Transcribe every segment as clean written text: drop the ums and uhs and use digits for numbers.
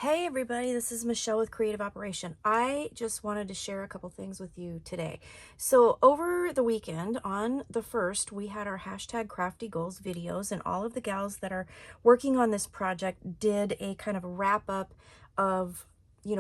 Hey everybody, this is Michelle with Creative Operation. I just wanted to share a couple things with you today. So over the weekend on the 1st, we had our hashtag crafty goals videos, and all of the gals that are working on this project did a kind of wrap up of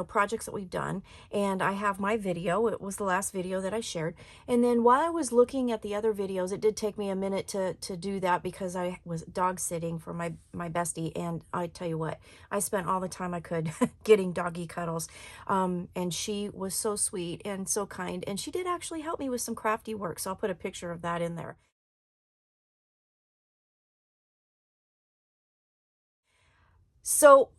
projects that we've done. And I have my video. It was the last video that I shared. And then while I was looking at the other videos, it did take me a minute to do that because I was dog sitting for my bestie. And I tell you what, I spent all the time I could getting doggy cuddles. And she was so sweet and so kind. And she did actually help me with some crafty work. So I'll put a picture of that in there. So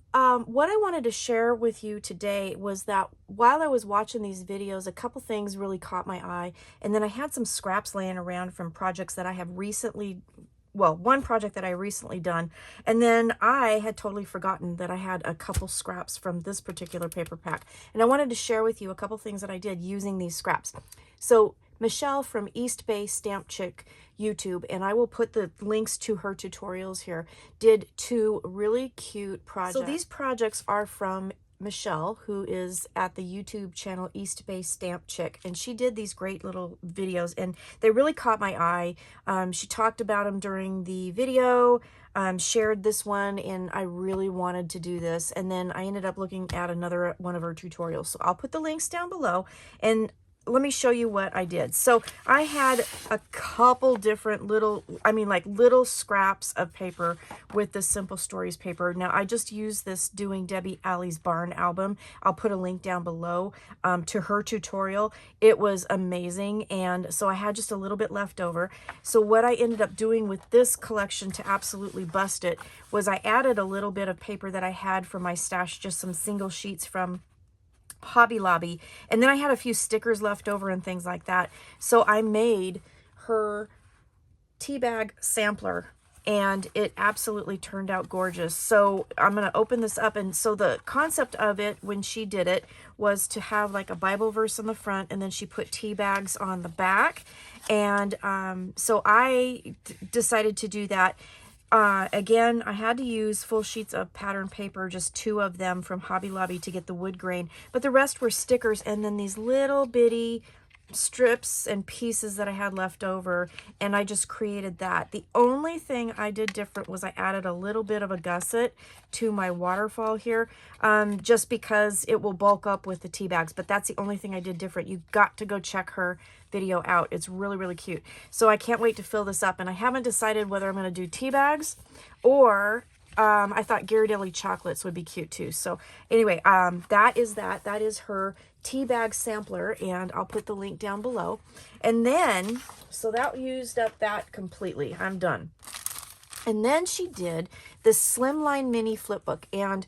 what I wanted to share with you today was that while I was watching these videos, a couple things really caught my eye. And then I had some scraps laying around from projects that I have recently, well, one project that I recently done. And then I had totally forgotten that I had a couple scraps from this particular paper pack. And I wanted to share with you a couple things that I did using these scraps. So Michelle from East Bay Stamp Chick YouTube, and I will put the links to her tutorials here, did two really cute projects. So these projects are from Michelle, who is at the YouTube channel East Bay Stamp Chick, and she did these great little videos, and they really caught my eye. She talked about them during the video, shared this one, and I really wanted to do this, and then I ended up looking at another one of her tutorials. So I'll put the links down below, and let me show you what I did. So I had a couple different little scraps of paper with this Simple Stories paper. Now I just used this doing Debbie Alley's Barn album. I'll put a link down below to her tutorial. It was amazing. And so I had just a little bit left over. So what I ended up doing with this collection to absolutely bust it was I added a little bit of paper that I had from my stash, just some single sheets from Hobby Lobby, and then I had a few stickers left over and things like that. So I made her tea bag sampler, and it absolutely turned out gorgeous. So I'm going to open this up. And so the concept of it when she did it was to have like a Bible verse on the front, and then she put tea bags on the back. And so I decided to do that. Again, I had to use full sheets of pattern paper, just 2 of them from Hobby Lobby to get the wood grain, but the rest were stickers and then these little bitty strips and pieces that I had left over, and I just created that. The only thing I did different was I added a little bit of a gusset to my waterfall here, just because it will bulk up with the tea bags, but that's the only thing I did different. You got to go check her video out. It's really, really cute. So I can't wait to fill this up, and I haven't decided whether I'm going to do tea bags or I thought Ghirardelli chocolates would be cute too. So anyway, that is her tea bag sampler, and I'll put the link down below. And then, so that used up that completely. I'm done. And then she did this Slimline mini Flipbook, and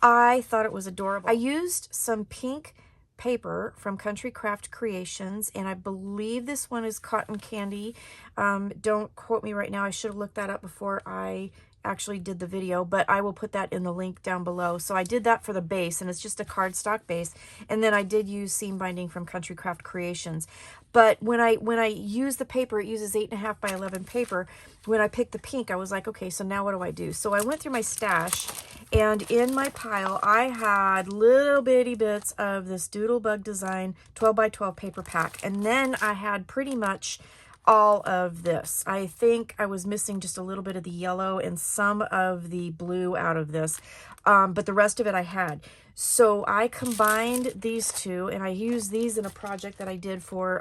I thought it was adorable. I used some pink paper from Country Craft Creations, and I believe this one is cotton candy. Don't quote me right now. I should have looked that up before I actually did the video, but I will put that in the link down below. So I did that for the base, and it's just a cardstock base, and then I did use seam binding from Country Craft Creations. But when I use the paper, it uses 8.5 by 11 paper. When I picked the pink, I was like, okay, so now what do I do? So I went through my stash, and in my pile I had little bitty bits of this Doodlebug Design 12 by 12 paper pack, and then I had pretty much all of this. I think I was missing just a little bit of the yellow and some of the blue out of this, but the rest of it I had. So I combined these two, and I used these in a project that I did for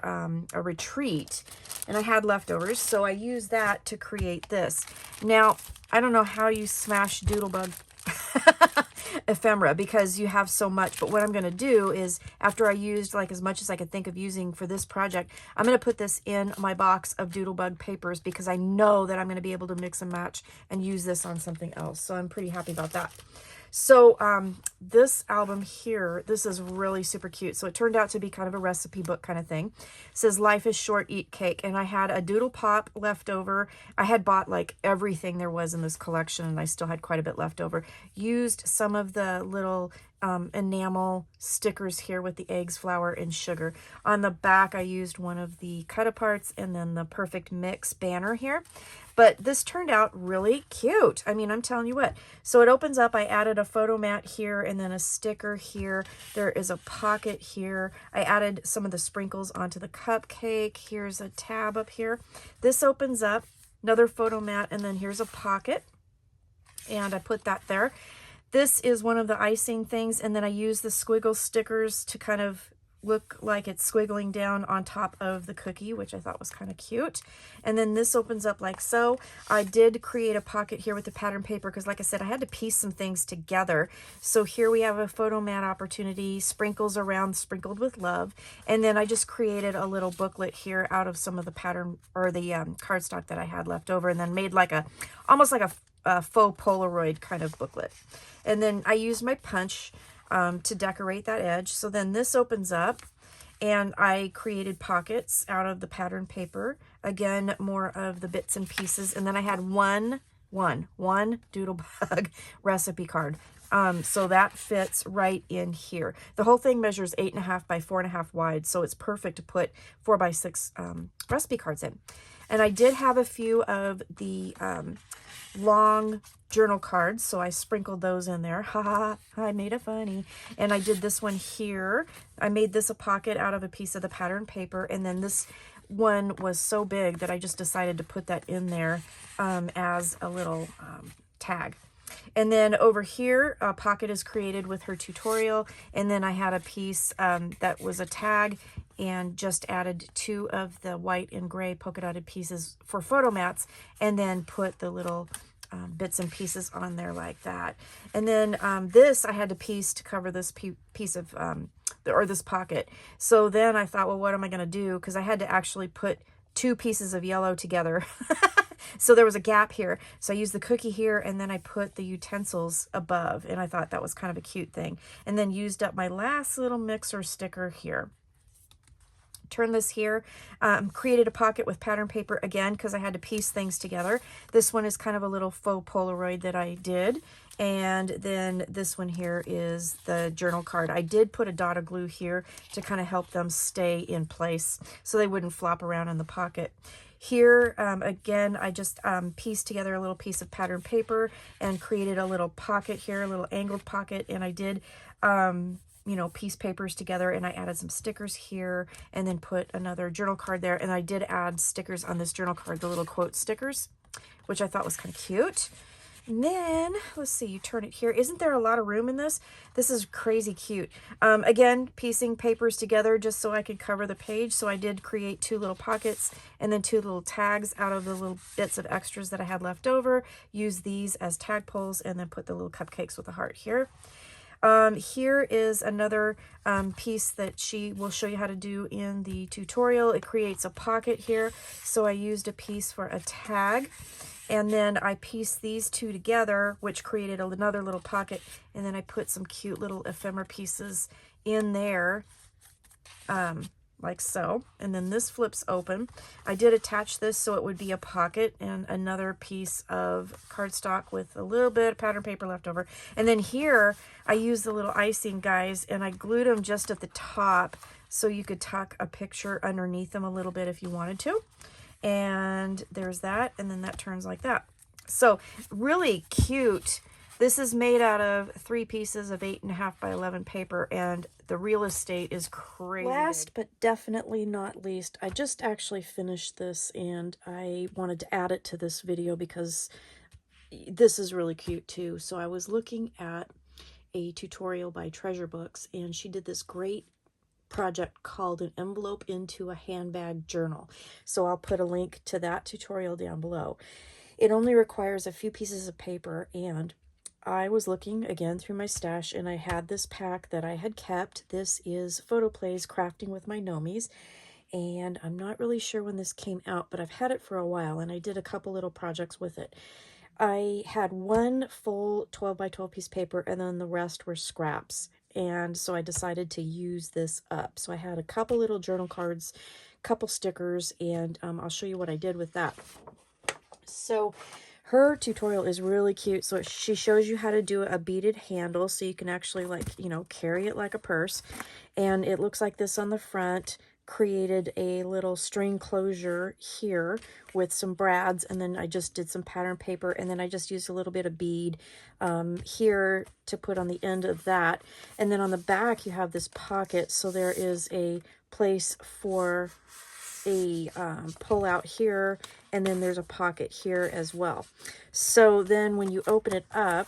a retreat, and I had leftovers, so I used that to create this. Now, I don't know how you smash Doodlebug ephemera because you have so much, but what I'm going to do is, after I used like as much as I could think of using for this project, I'm going to put this in my box of Doodlebug papers because I know that I'm going to be able to mix and match and use this on something else. So I'm pretty happy about that. So this album here, this is really super cute. So it turned out to be kind of a recipe book kind of thing. It says, life is short, eat cake. And I had a Doodle Pop left over. I had bought like everything there was in this collection, and I still had quite a bit left over. Used some of the little enamel stickers here with the eggs, flour, and sugar. On the back, I used one of the cut-aparts and then the Perfect Mix banner here. But this turned out really cute. I mean, I'm telling you what. So it opens up. I added a photo mat here and then a sticker here. There is a pocket here. I added some of the sprinkles onto the cupcake. Here's a tab up here. This opens up, another photo mat, and then here's a pocket. And I put that there. This is one of the icing things, and then I use the squiggle stickers to kind of look like it's squiggling down on top of the cookie, which I thought was kind of cute. And then this opens up like so. I did create a pocket here with the pattern paper because, like I said, I had to piece some things together. So here we have a photo mat opportunity, sprinkles around, sprinkled with love. And then I just created a little booklet here out of some of the pattern or the cardstock that I had left over, and then made like a, almost like a faux Polaroid kind of booklet. And then I used my punch to decorate that edge. So then this opens up and I created pockets out of the pattern paper. Again, more of the bits and pieces. And then I had one Doodlebug recipe card. So that fits right in here. The whole thing measures 8.5 by 4.5 wide. So it's perfect to put 4 by 6 recipe cards in. And I did have a few of the long journal cards, so I sprinkled those in there. Ha ha, I made it funny. And I did this one here. I made this a pocket out of a piece of the pattern paper, and then this one was so big that I just decided to put that in there as a little tag. And then over here, a pocket is created with her tutorial, and then I had a piece that was a tag and just added 2 of the white and gray polka dotted pieces for photo mats, and then put the little bits and pieces on there like that. And then this I had to piece to cover this piece of, or this pocket. So then I thought, well, what am I going to do? Because I had to actually put 2 pieces of yellow together. So there was a gap here. So I used the cookie here, and then I put the utensils above, and I thought that was kind of a cute thing. And then used up my last little mixer sticker here. Turn this here, created a pocket with pattern paper again because I had to piece things together. This one is kind of a little faux Polaroid that I did. And then this one here is the journal card. I did put a dot of glue here to kind of help them stay in place so they wouldn't flop around in the pocket. Here, again, I just pieced together a little piece of pattern paper and created a little pocket here, a little angled pocket. And I did, you know, piece papers together, and I added some stickers here and then put another journal card there. And I did add stickers on this journal card, the little quote stickers, which I thought was kind of cute. And then, let's see, you turn it here. Isn't there a lot of room in this? This is crazy cute. Again, piecing papers together just so I could cover the page. So I did create 2 little pockets and then 2 little tags out of the little bits of extras that I had left over. Use these as tag poles and then put the little cupcakes with a heart here. Here is another piece that she will show you how to do in the tutorial. It creates a pocket here. So I used a piece for a tag. And then I pieced these 2 together, which created another little pocket. And then I put some cute little ephemera pieces in there, like so. And then this flips open. I did attach this so it would be a pocket and another piece of cardstock with a little bit of pattern paper left over. And then here, I used the little icing guys, and I glued them just at the top so you could tuck a picture underneath them a little bit if you wanted to. And there's that, and then that turns like that. So really cute. This is made out of 3 pieces of 8.5 by 11 paper, and the real estate is crazy. Last but definitely not least, I just actually finished this, and I wanted to add it to this video because this is really cute too. So I was looking at a tutorial by Treasure Books, and she did this great project called an envelope into a handbag journal. So I'll put a link to that tutorial down below. It only requires a few pieces of paper, and I was looking again through my stash, and I had this pack that I had kept. This is Photo Plays Crafting with My Nomies, and I'm not really sure when this came out, but I've had it for a while, and I did a couple little projects with it. I had 1 full 12 by 12 piece paper, and then the rest were scraps. And so I decided to use this up. So I had a couple little journal cards, couple stickers, and I'll show you what I did with that. So Her tutorial is really cute. So she shows you how to do a beaded handle so you can actually, like, you know, carry it like a purse. And it looks like this on the front. Created a little string closure here with some brads, and then I just did some pattern paper, and then I just used a little bit of bead here to put on the end of that. And then on the back you have this pocket, so there is a place for a pull out here, and then there's a pocket here as well. So then when you open it up,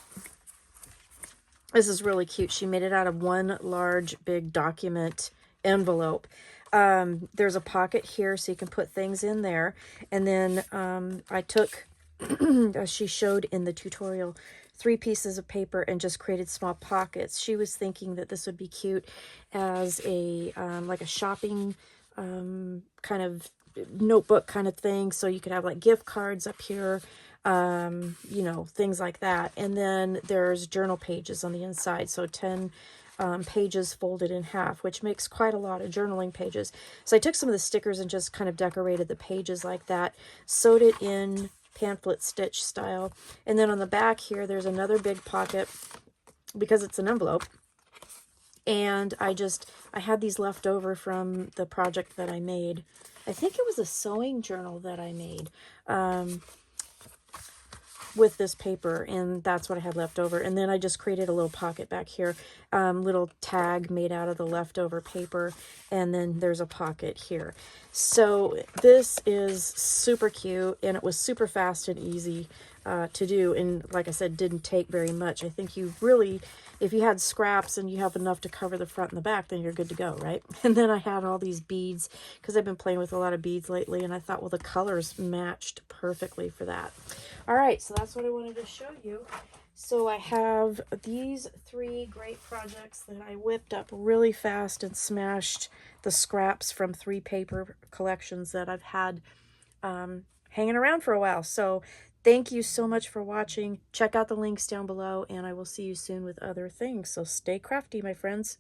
this is really cute. She made it out of one large big document envelope. There's a pocket here so you can put things in there. And then I took, as she showed in the tutorial, 3 pieces of paper and just created small pockets. She was thinking that this would be cute as a like a shopping kind of notebook kind of thing. So you could have like gift cards up here, you know, things like that. And then there's journal pages on the inside. So 10 pages folded in half, which makes quite a lot of journaling pages. So I took some of the stickers and just kind of decorated the pages like that, sewed it in pamphlet stitch style. And then on the back here, there's another big pocket because it's an envelope. And I had these left over from the project that I made. I think it was a sewing journal that I made with this paper, and that's what I had left over. And then I just created a little pocket back here, little tag made out of the leftover paper, and then there's a pocket here. So this is super cute, and it was super fast and easy to do, and like I said, didn't take very much. I think you really, if you had scraps and you have enough to cover the front and the back, then you're good to go, right? And then I had all these beads because I've been playing with a lot of beads lately, and I thought, well, the colors matched perfectly for that. All right, so that's what I wanted to show you. So I have these 3 great projects that I whipped up really fast and smashed the scraps from 3 paper collections that I've had hanging around for a while. So thank you so much for watching. Check out the links down below, and I will see you soon with other things. So stay crafty, my friends.